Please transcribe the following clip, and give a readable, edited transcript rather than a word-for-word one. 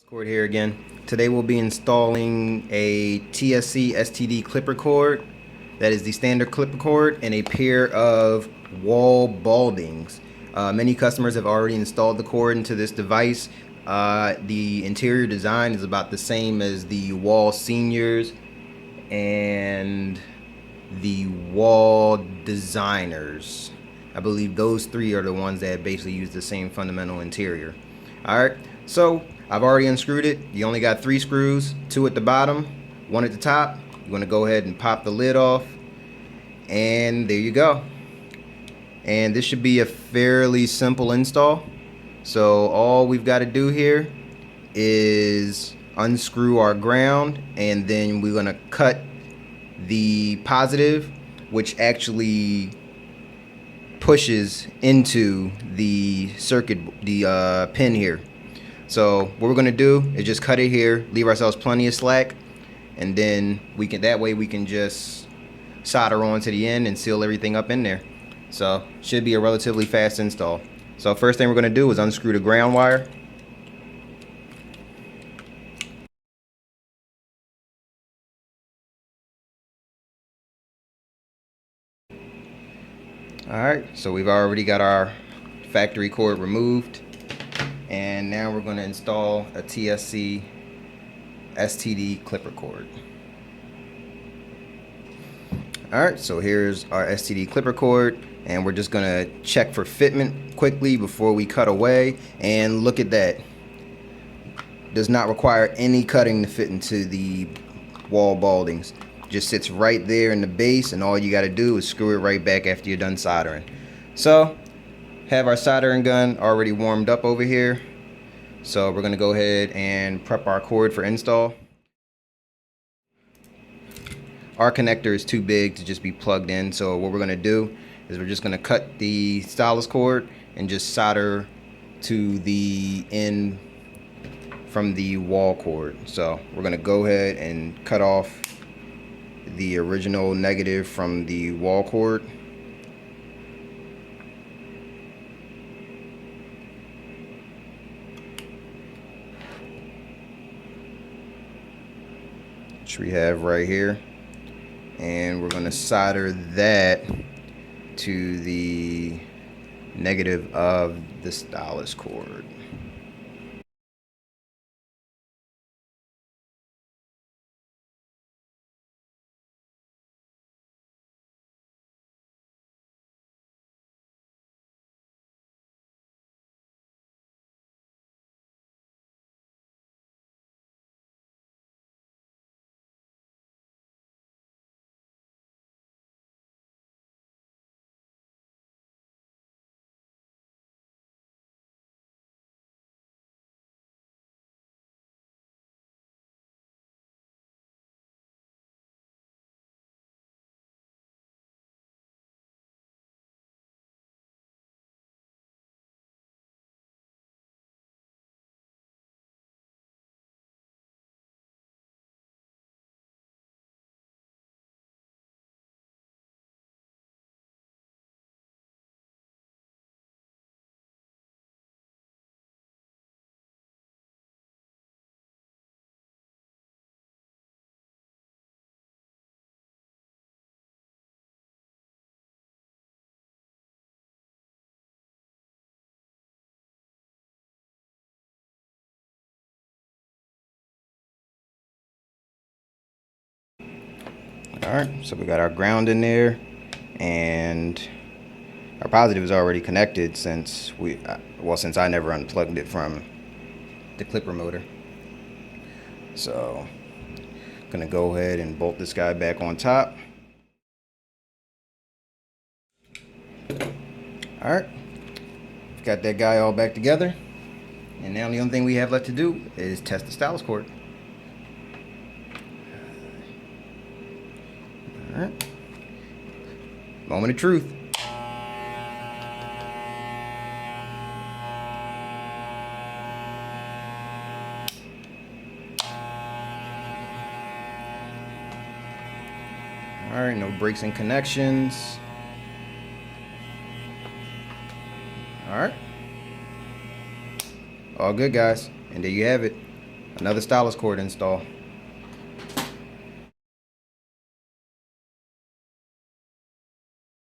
Cord here again. Today we'll be installing a TSC STD clipper cord. That is the standard clipper cord and a pair of Wahl baldings. Many customers have already installed the cord into this device. The interior design is about the same as the Wahl Seniors and the Wahl Designers. I believe those three are the ones that basically use the same fundamental interior. Alright, so I've already unscrewed it. You only got 3 screws, 2 at the bottom, 1 at the top. You're going to go ahead and pop the lid off, and there you go. And this should be a fairly simple install. So all we've got to do here is unscrew our ground, and then we're going to cut the positive, which actually pushes into the circuit, the pin here. So what we're gonna do is just cut it here, leave ourselves plenty of slack, and then that way we can just solder on to the end and seal everything up in there. So should be a relatively fast install. So first thing we're gonna do is unscrew the ground wire. Alright, so we've already got our factory cord removed, and now we're going to install a TSC STD clipper cord. Alright, so here's our STD clipper cord, and we're just going to check for fitment quickly before we cut away. And look at that. Does not require any cutting to fit into the Wahl baldings. Just sits right there in the base, and all you got to do is screw it right back after you're done soldering. So have our soldering gun already warmed up over here, so we're gonna go ahead and prep our cord for install. Our connector is too big to just be plugged in, so what we're gonna do is we're just gonna cut the Stylist cord and just solder to the end from the Wahl cord. So we're gonna go ahead and cut off the original negative from the Wahl cord. Which we have right here, and we're going to solder that to the negative of the Stylist cord. Alright, so we got our ground in there, and our positive is already connected since since I never unplugged it from the clipper motor. So I'm gonna go ahead and bolt this guy back on top. Alright, got that guy all back together, and now the only thing we have left to do is test the Stylist cord. Alright, moment of truth. Alright, no breaks in connections. Alright, all good, guys, and there you have it. Another stylus cord install.